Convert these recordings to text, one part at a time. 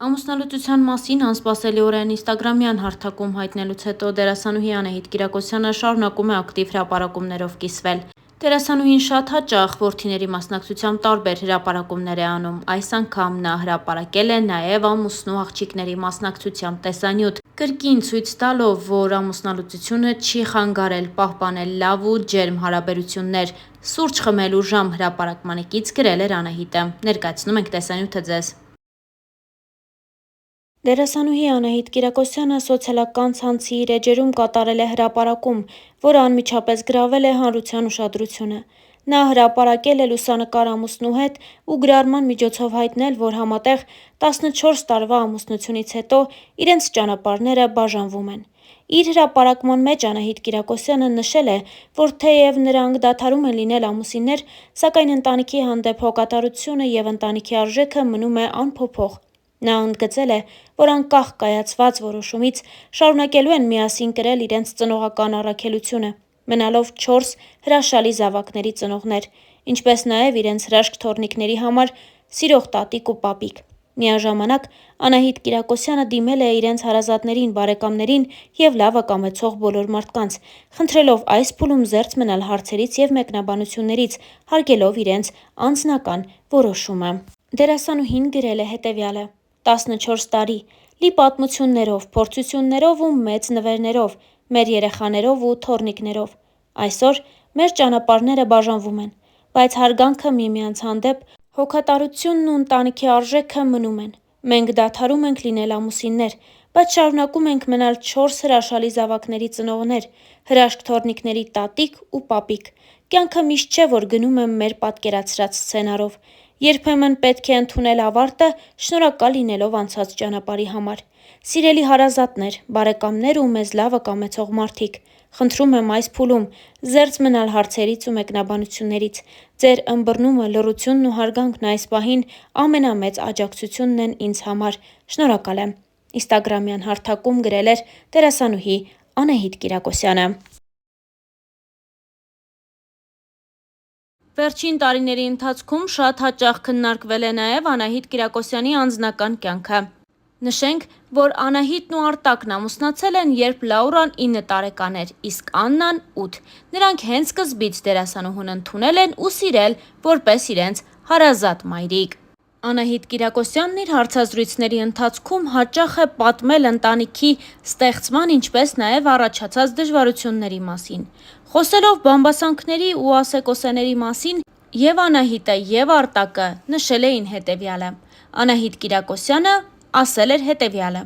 Ամուսնալուծության մասին անսպասելիորեն ինստագրամյան հարթակում հայտնելուց հետո դերասանուհի Անահիտ Կիրակոսյանը շարունակում է ակտիվ հրապարակումներով կիսվել։ Դերասանուհին շատ հաճախ որդիների մասնակցությամբ տարբեր հրապարակումներ է անում։ Այս անգամ նա հրապարակել է նաև ամուսնու աղջիկների մասնակցությամբ տեսանյութ, կրկին ցույց տալով, որ ամուսնալուծությունը չի խանգարել պահպանել լավ ու ջերմ հարաբերություններ։ Սուրճ խմելու ժամ հրապարակմանը կից գրել էր Անահիտը։ Ներկայացնում ենք տեսանյութը ձեզ։ Դերասանուհի Անահիտ Կիրակոսյանը սոցիալական ցանցի իր էջերում կատարել է հրապարակում, որը անմիջապես գրավել է հանրության ուշադրությունը։ Նա հրապարակել է լուսանկար ամուսնու հետ ու գրառման միջոցով հայտնել, որ համատեղ 14 տարվա ամուսնությունից հետո իրենց ճանապարհները բաժանվում են։ Իր հրապարակման մեջ Անահիտ Կիրակոսյանը նշել է, որ թեև նրանք դադարում են լինել ամուսիններ, սակայն ընտանիքի հանդեպ հոգատարությունը և ընտանիքի արժեքը մնում է անփոփոխ։ Նա ընդգծել է, որ անկախ կայացված որոշումից շարունակելու են միասին կրել իրենց ծնողական առաքելությունը, մնալով 4 հրաշալի զավակների ծնողներ, ինչպես նաև իրենց հրաշք թոռնիկների համար սիրող տատիկ ու պապիկ։ Միաժամանակ Անահիտ Կիրակոսյանը դիմել է իրենց հարազատներին, բարեկամներին և լավը կամեցող բոլոր մարդկանց, խնդրելով այս փուլում զերծ մնալ հարցերից և մեկնաբանություններից, հարգելով իրենց անձնական որոշումը։ Դերասանուհին գրել է հետևյալը. 14 տարի, լի պատմություններով, փորձություններով ու մեծ նվերներով, մեր երեխաներով ու թոռնիկներով։ Այսօր մեր ճանապարհները բաժանվում են, բայց հարգանքը միմյանց հանդեպ, հոգատարությունն ու ընտանիքի արժեքը մնում են։ Մենք դադարում ենք լինել ամուսիններ, բայց շարունակում ենք մնալ 4 հրաշալի զավակների ծնողներ, հրաշք թոռնիկների տատիկ ու պապիկ։ Կյանքը միշտ չէ, որ գնում է մեր պատկերացրած սցենարով։ Երբեմն պետք է ընդունել ավարտը՝ շնորհակալ լինելով անցած ճանապարհի համար։ Սիրելի հարազատներ, բարեկամներ ու մեզ լավը կամեցող մարդիկ, խնդրում եմ այս փուլում զերծ մնալ հարցերից ու մեկնաբանություններից։ Ձեր ըմբռնումը, լռությունն ու հարգանքն այս պահին ամենամեծ աջակցությունն են ինձ համար։ Շնորհակալ եմ։ Ինստագրամյան հարթակում գրել էր դերասանուհի Անահիտ Կիրակոսյանը։ Վերջին տարիների ընթացքում շատ հաճախ քննարկվել է նաև Անահիտ Կիրակոսյանի անձնական կյանքը։ Նշենք, որ Անահիտն ու Արտակն ամուսնացել են, երբ Լաուրան 9 տարեկան էր, իսկ Աննան 8։ Նրանք հենց սկզբից դերասանուհուն ընդունել են ու սիրել որպես իրենց հարազատ մայրիկ։ Անահիտ Կիրակոսյանն իր հարցազրույցների ընթացքում հաճախ է պատմել ընտանիքի ստեղծման, ինչպես նաև առաջացած դժվարությունների մասին։ Խոսելով բամբասանքների ու ասեկոսեների մասին, և Անահիտը, և Արտակը նշել էին հետևյալը։ Անահիտ Կիրակոսյանը ասել էր հետևյալը.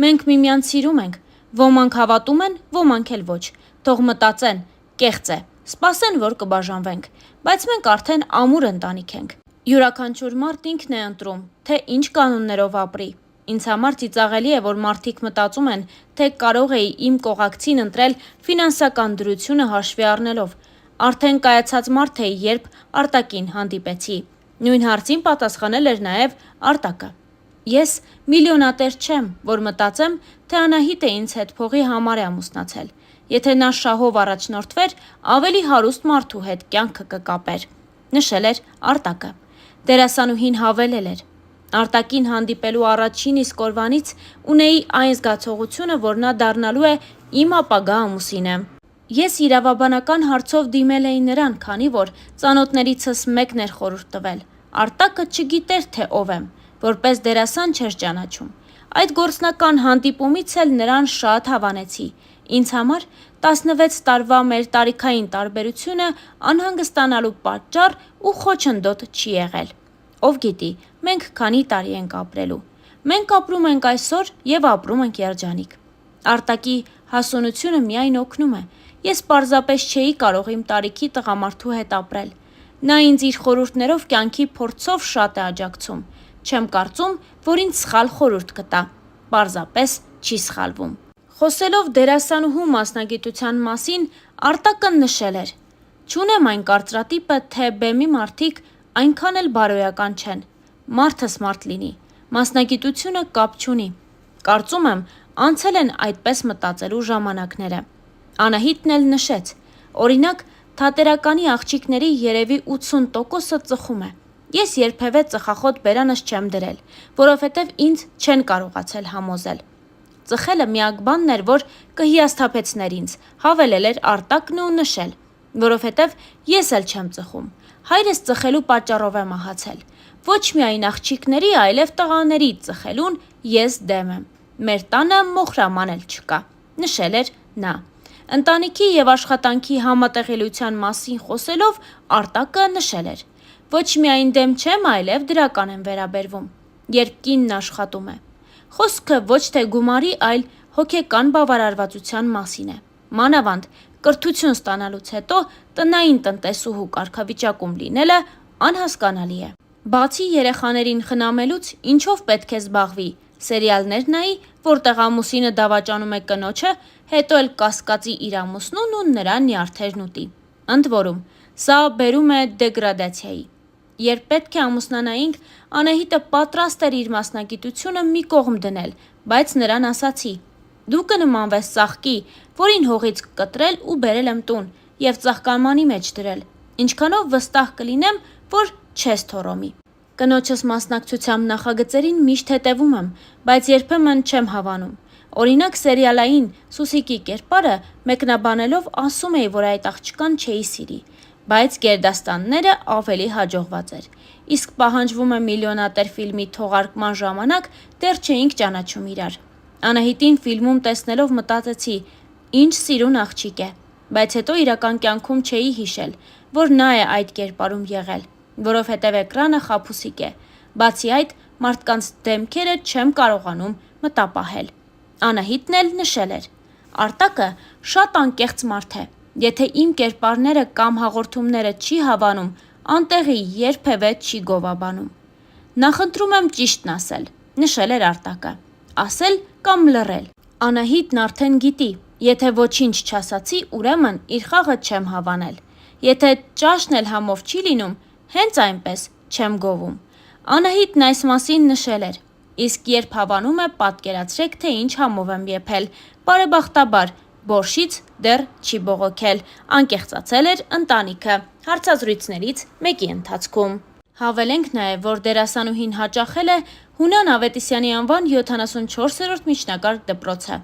«Մենք միմյանց սիրում ենք, ոմանք հավատում են, ոմանք էլ ոչ, թող մտածեն, կեղծ է, սպասեն, որ կբաժանվենք, բայց մենք արդեն ամուր ընտանիք ենք։ Յուրաքանչյուր մարդ ինքն է ընտրում, թե ինչ կանոններով ապրի։ Ինձ համար ծիծաղելի է, որ մարդիկ մտածում են, թե կարող էի իմ կողակցին ընտրել ֆինանսական դրությունը հաշվի առնելով։ Արդեն կայացած մարդ էի, երբ Արտակին հանդիպեցի»։ Նույն հարցին պատասխանել էր նաև Արտակը. «Ես միլիոնատեր չեմ, որ մտածեմ, թե Անահիտը ինձ հետ փողի համար է ամուսնացել։ Եթե նա շահով առաջնորդվեր, ավելի հարուստ մարդու հետ կյանքը կկապեր», նշել էր Արտակը։ Դերասանուհին հավելել էր. «Արտակին հանդիպելու առաջին իսկ օրվանից ունեի այն զգացողությունը, որ նա դառնալու է իմ ապագա ամուսինը։ Ես իրավաբանական հարցով դիմել էի նրան, քանի որ ծանոթներիցս մեկն էր խորհուրդ տվել։ Արտակը չգիտեր, թե ով եմ, որպես դերասան չէր ճանաչում։ Այդ գործնական հանդիպումից էլ նրան շատ հավանեցի։ Ինձ համար 16 տարվա մեր տարիքային տարբերությունը անհանգստանալու պատճառ ու խոչընդոտ չի եղել։ Ով գիտի, մենք քանի տարի ենք ապրելու։ Մենք ապրում ենք այսօր և ապրում ենք երջանիկ։ Արտակի հասունությունը միայն օգնում է։ Ես պարզապես չէի կարող իմ տարիքի տղամարդու հետ ապրել։ Նա ինձ իր խորհուրդներով, կյանքի փորձով շատ է աջակցում։ Չեմ կարծում, որ ինձ սխալ խորհուրդ կտա։ Պարզապես չի սխալվում»։ Խոսելով դերասանուհու մասնագիտության մասին, Արտակը նշել էր. «Չունեմ այն կարծրատիպը, թե բեմի մարդիկ այնքան էլ բարոյական չեն։ Մարդս մարդ լինի։ Մասնագիտությունը կապ չունի։ Կարծում եմ, անցել են այդպես մտածելու ժամանակները»։ Անահիտն էլ նշեց. «Օրինակ, թատերականի աղջիկների երևի 80%-ը ծխում է։ Ես երբևէ ծխախոտ բերանս չեմ դրել, որովհետև ինձ չեն կարողացել համոզել։ Ծխելը միակ բանն էր, որ կհիասթափեցներ ինձ, հավելել էր Արտակն ու նշել, որովհետև ես էլ չեմ ծխում։ Հայրս ծխելու պատճառով է մահացել։ Ոչ միայն աղջիկների, այլև տղաների ծխելուն ես դեմ եմ։ Մեր տանը մոխրաման էլ չկա, նշել էր նա։ Ընտանիքի և աշխատանքի համատեղելիության մասին խոսելով Արտակը նշել էր. ոչ միայն դեմ չեմ, այլև դրական եմ վերաբերվում, երբ կինն աշխատում է։ Խոսքը ոչ թե գումարի, այլ հոգեկան բավարարվածության մասին է։ Մանավանդ կրթություն ստանալուց հետո տնային տնտեսուհու կարգավիճակում լինելը անհասկանալի է։ Բացի երեխաներին խնամելուց, ինչով պետք է զբաղվի, սերիալներ նայի, որտեղ ամուսինը դավաճանում է կնոջը, հետո էլ կասկածի իր ամուսնուն ու նրա նյարդերն ուտի։ Ընդ որում, սա բերում է դեգրադացիայի։ Երբ պետք է ամուսնանայինք, Անահիտը պատրաստ էր իր մասնագիտությունը մի կողմ դնել, բայց նրան ասացի. դու կնմանվես ծաղկի, որին հողից կտրել ու բերել եմ տուն և ծաղկամանի մեջ դրել, ինչքանով վստահ կլինեմ, որ չես թոռոմի։ Կնոջս մասնակցությամբ նախագծերին միշտ հետևում եմ, բայց երբեմն չեմ հավանում։ Օրինակ սերիալային Սուսիկի կերպարը մեկնաբանելով ասում էի, որ այդ աղջկան չէի սիրի, բայց գերդաստանները ավելի հաջողված էր։ Իսկ պահանջվում է միլիոնատեր ֆիլմի թողարկման ժամանակ դեռ չէինք ճանաչում իրար։ Անահիտին ֆիլմում տեսնելով մտածեցի, ինչ սիրուն աղջիկ է, բայց հետո իրական կյանքում չէի հիշել, որ նա է այդ կերպարում եղել, որովհետև էկրանը խաբուսիկ է։ Բացի այդ, մարդկանց դեմքերը չեմ կարողանում մտապահել։ Անահիտն էլ նշել էր. Արտակը շատ անկեղծ մարդ է, եթե իմ կերպարները կամ հաղորդումները չի հավանում, անտեղի երբևէ չի գովաբանում։ Նախընտրում եմ ճիշտն ասել, նշել էր Արտակը, ասել կամ լռել։ Անահիտն արդեն գիտի, եթե ոչինչ չասացի, ուրեմն իր խաղը չեմ հավանել։ Եթե ճաշն էլ համով չի լինում, հենց այնպես չեմ գովում։ Անահիտն այս մասին նշել էր, իսկ երբ հավանում է, պատկերացրեք, թե ինչ համով եմ եփել, բարեբախտաբար բորշից դեռ չի բողոքել, անկեղծացել էր ընտանիքը հարցազրույցներից մեկի ընթացքում։ Հավելենք նաև, որ դերասանուհին հաճախել է Հունան Ավետիսյանի անվան 74-րդ միջնակարգ դպրոցը։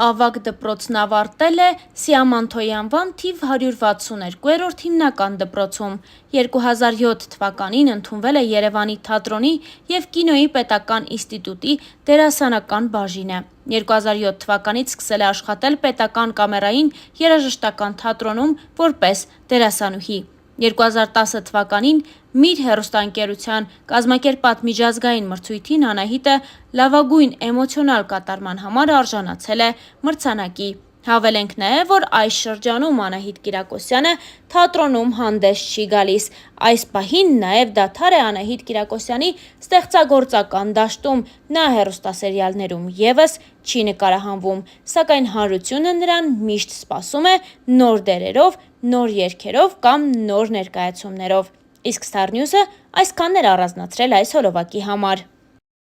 Ավագ դպրոցն ավարտել է Սիամանթոյի անվան թիվ 162-րդ հիմնական դպրոցում, 2007 թվականին ընդունվել է Երևանի թատրոնի և կինոյի պետական ինստիտուտի դերասանական բաժինը, 2007 թվականից սկսել է աշխատել պետական կամերային երաժշտական թատրոնում որպես դերասանուհի, 2010 թվականին Միր հեռուստաընկերության կազմակերպած միջազգային մրցույթին Անահիտը լավագույն էմոցիոնալ կատարման համար արժանացել է մրցանակի։ Հավելենք նաև, որ այս շրջանում Անահիտ Կիրակոսյանը թատրոնում հանդես չի գալիս։ Այս պահին նաև դադար է Անահիտ Կիրակոսյանի ստեղծագործական դաշտում, նա հեռուստասերիալներում ևս չի նկարահանվում, սակայն հանրությունը նրան միշտ սպասում է նոր դերերով, նոր երգերով կամ նոր ներկայացումներով։ Իսկ Star News-ը այսքանն էր առանձնացրել այս օրովակի համար։